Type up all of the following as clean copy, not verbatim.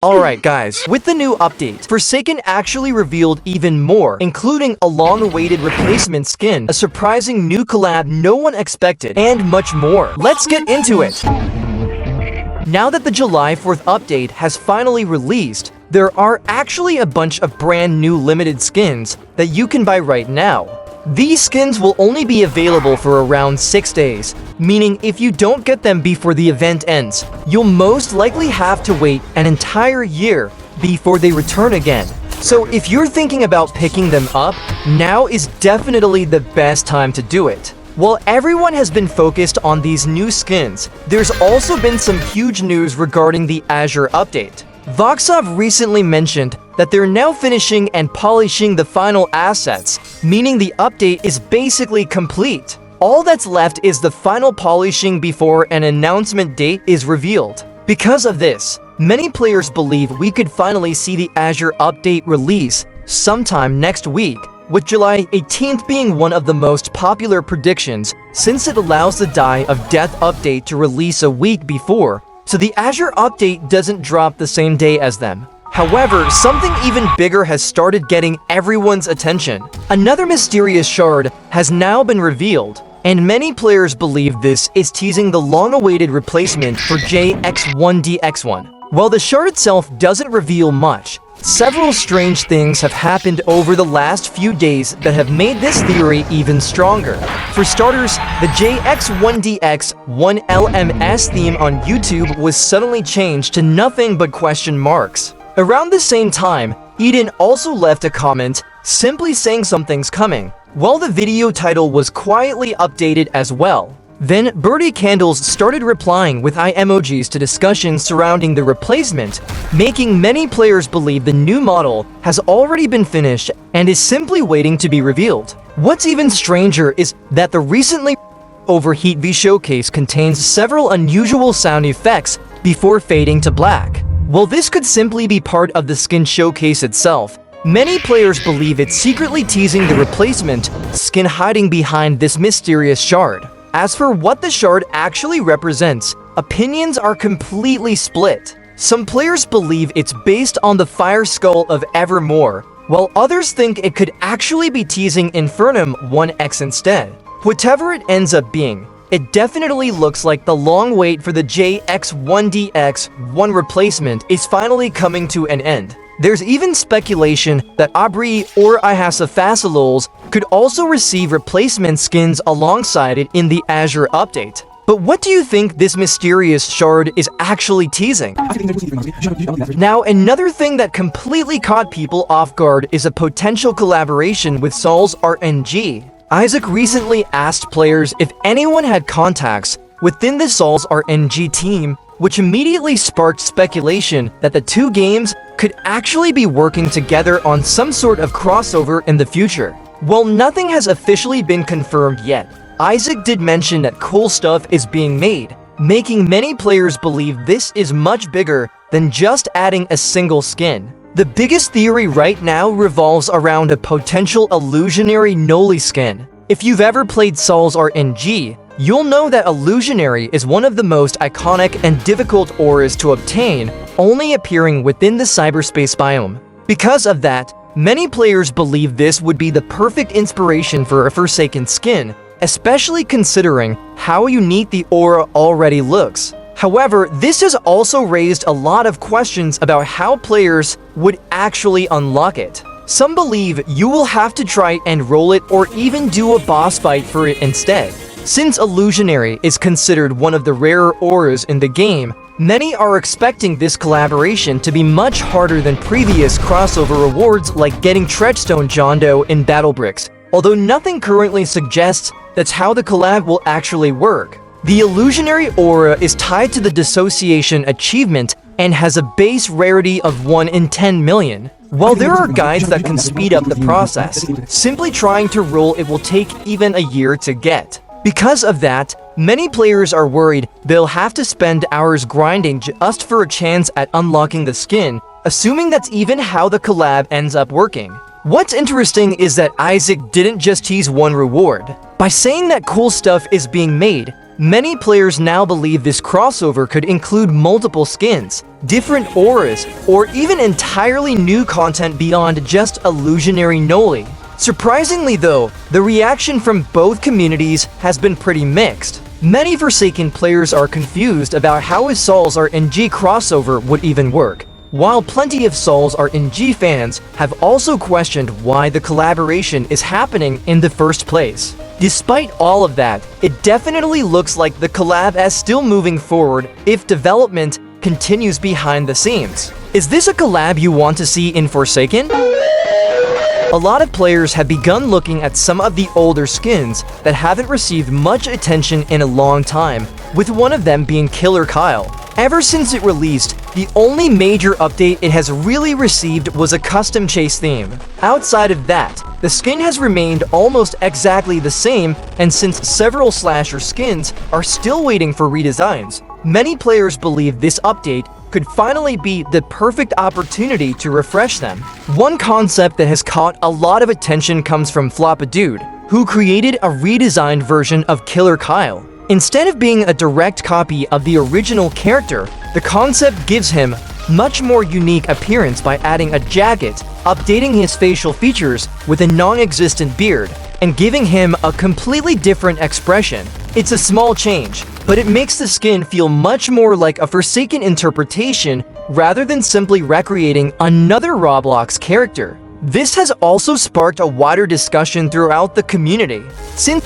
Alright guys, with the new update, Forsaken actually revealed even more, including a long-awaited replacement skin, a surprising new collab no one expected, and much more. Let's get into it! Now that the July 4th update has finally released, there are actually a bunch of brand new limited skins that you can buy right now. These skins will only be available for around 6 days, meaning if you don't get them before the event ends, you'll most likely have to wait an entire year before they return again. So if you're thinking about picking them up, now is definitely the best time to do it. While everyone has been focused on these new skins, there's also been some huge news regarding the Azure update. Voxov recently mentioned that they're now finishing and polishing the final assets, meaning the update is basically complete. All that's left is the final polishing before an announcement date is revealed. Because of this, many players believe we could finally see the Azure update release sometime next week, with July 18th being one of the most popular predictions since it allows the Die of Death update to release a week before, so the Azure update doesn't drop the same day as them. However, something even bigger has started getting everyone's attention. Another mysterious shard has now been revealed, and many players believe this is teasing the long-awaited replacement for JX1DX1. While the shard itself doesn't reveal much, several strange things have happened over the last few days that have made this theory even stronger. For starters, the JX1DX1LMS theme on YouTube was suddenly changed to nothing but question marks. Around the same time, Eden also left a comment simply saying something's coming, while the video title was quietly updated as well. Then, Birdie Candles started replying with eye emojis to discussions surrounding the replacement, making many players believe the new model has already been finished and is simply waiting to be revealed. What's even stranger is that the recently Overheat V showcase contains several unusual sound effects before fading to black. While this could simply be part of the skin showcase itself, many players believe it's secretly teasing the replacement skin hiding behind this mysterious shard. As for what the shard actually represents, opinions are completely split. Some players believe it's based on the Fire Skull of Evermore, while others think it could actually be teasing Infernum 1X instead. Whatever it ends up being, it definitely looks like the long wait for the JX1DX1 replacement is finally coming to an end. There's even speculation that Aubree or IHasAFaceLULZ could also receive replacement skins alongside it in the Azure update. But what do you think this mysterious shard is actually teasing? Now, another thing that completely caught people off guard is a potential collaboration with SLULZ RNG. Isaac recently asked players if anyone had contacts within the SLULZ RNG team, which immediately sparked speculation that the two games could actually be working together on some sort of crossover in the future. While nothing has officially been confirmed yet, Isaac did mention that cool stuff is being made, making many players believe this is much bigger than just adding a single skin. The biggest theory right now revolves around a potential illusionary Noli skin. If you've ever played SLULZ RNG, you'll know that Illusionary is one of the most iconic and difficult auras to obtain, only appearing within the cyberspace biome. Because of that, many players believe this would be the perfect inspiration for a Forsaken skin, especially considering how unique the aura already looks. However, this has also raised a lot of questions about how players would actually unlock it. Some believe you will have to try and roll it or even do a boss fight for it instead. Since Illusionary is considered one of the rarer auras in the game, many are expecting this collaboration to be much harder than previous crossover rewards like getting Treadstone John Doe in Battle Bricks, although nothing currently suggests that's how the collab will actually work. The Illusionary aura is tied to the Dissociation achievement and has a base rarity of 1 in 10 million. While there are guides that can speed up the process, simply trying to roll it will take even a year to get. Because of that, many players are worried they'll have to spend hours grinding just for a chance at unlocking the skin, assuming that's even how the collab ends up working. What's interesting is that Isaac didn't just tease one reward. By saying that cool stuff is being made, Many players now believe this crossover could include multiple skins, different auras, or even entirely new content beyond just illusionary Noli. Surprisingly though, the reaction from both communities has been pretty mixed. Many Forsaken players are confused about how a Souls RNG crossover would even work, while plenty of Souls RNG fans have also questioned why the collaboration is happening in the first place. Despite all of that, it definitely looks like the collab is still moving forward if development continues behind the scenes. Is this a collab you want to see in Forsaken? A lot of players have begun looking at some of the older skins that haven't received much attention in a long time, with one of them being Killer Kyle. Ever since it released, the only major update it has really received was a custom chase theme. Outside of that, the skin has remained almost exactly the same, and since several slasher skins are still waiting for redesigns, many players believe this update could finally be the perfect opportunity to refresh them. One concept that has caught a lot of attention comes from Floppadude, who created a redesigned version of Killer Kyle. Instead of being a direct copy of the original character, the concept gives him much more unique appearance by adding a jacket, updating his facial features with a non-existent beard, and giving him a completely different expression. It's a small change, but it makes the skin feel much more like a Forsaken interpretation rather than simply recreating another Roblox character. This has also sparked a wider discussion throughout the community. Since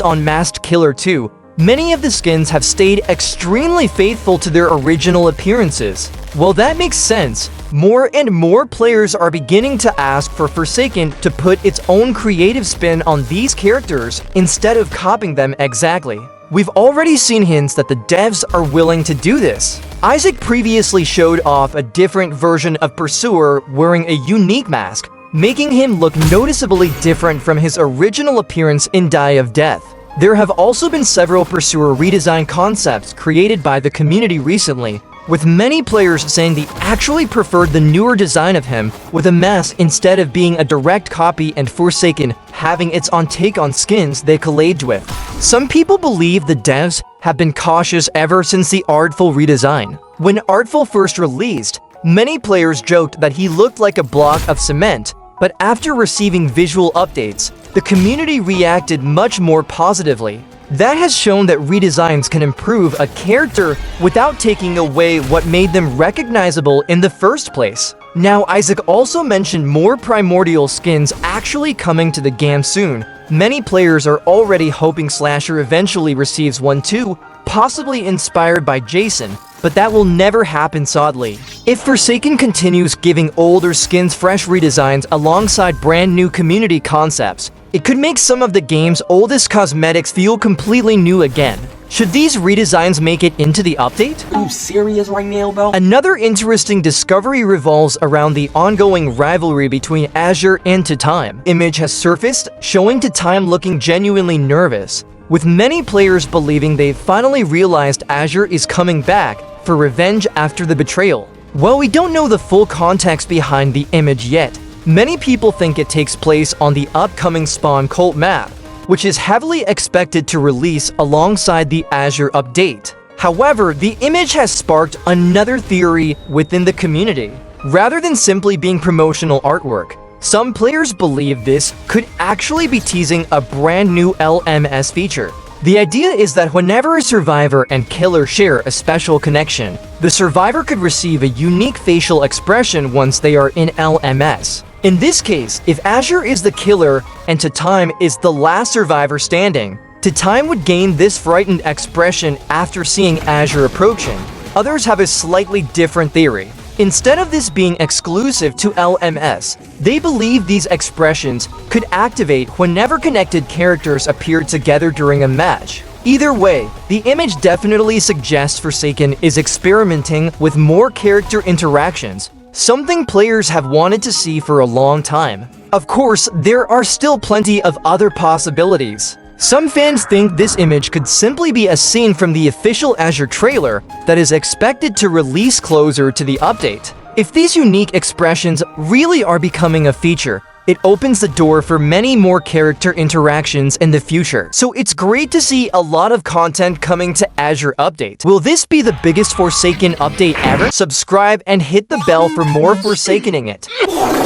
on Masked Killer 2, many of the skins have stayed extremely faithful to their original appearances. Well, that makes sense. More and more players are beginning to ask for Forsaken to put its own creative spin on these characters instead of copying them exactly. We've already seen hints that the devs are willing to do this. Isaac previously showed off a different version of Pursuer wearing a unique mask, making him look noticeably different from his original appearance in Die of Death. There have also been several Pursuer redesign concepts created by the community recently, with many players saying they actually preferred the newer design of him with a mask instead of being a direct copy and Forsaken having its own take on skins they collabed with. Some people believe the devs have been cautious ever since the Artful redesign. When Artful first released, many players joked that he looked like a block of cement, but after receiving visual updates, the community reacted much more positively. That has shown that redesigns can improve a character without taking away what made them recognizable in the first place. Now, Isaac also mentioned more primordial skins actually coming to the game soon. Many players are already hoping Slasher eventually receives one too, possibly inspired by Jason, but that will never happen sadly. If Forsaken continues giving older skins fresh redesigns alongside brand new community concepts, it could make some of the game's oldest cosmetics feel completely new again. Should these redesigns make it into the update? Are you serious right now, bro? Another interesting discovery revolves around the ongoing rivalry between Azure and Time. Image has surfaced, showing Time looking genuinely nervous, with many players believing they've finally realized Azure is coming back for revenge after the betrayal. While we don't know the full context behind the image yet, many people think it takes place on the upcoming Spawn Cult map, which is heavily expected to release alongside the Azure update. However, the image has sparked another theory within the community. Rather than simply being promotional artwork, some players believe this could actually be teasing a brand new LMS feature. The idea is that whenever a survivor and killer share a special connection, the survivor could receive a unique facial expression once they are in LMS. In this case, if Azure is the killer and Time is the last survivor standing, Time would gain this frightened expression after seeing Azure approaching. Others have a slightly different theory. Instead of this being exclusive to LMS, they believe these expressions could activate whenever connected characters appear together during a match. Either way, the image definitely suggests Forsaken is experimenting with more character interactions, something players have wanted to see for a long time. Of course, there are still plenty of other possibilities. Some fans think this image could simply be a scene from the official Azure trailer that is expected to release closer to the update. If these unique expressions really are becoming a feature, it opens the door for many more character interactions in the future. So it's great to see a lot of content coming to Azure Update. Will this be the biggest Forsaken update ever? Subscribe and hit the bell for more Forsakening it.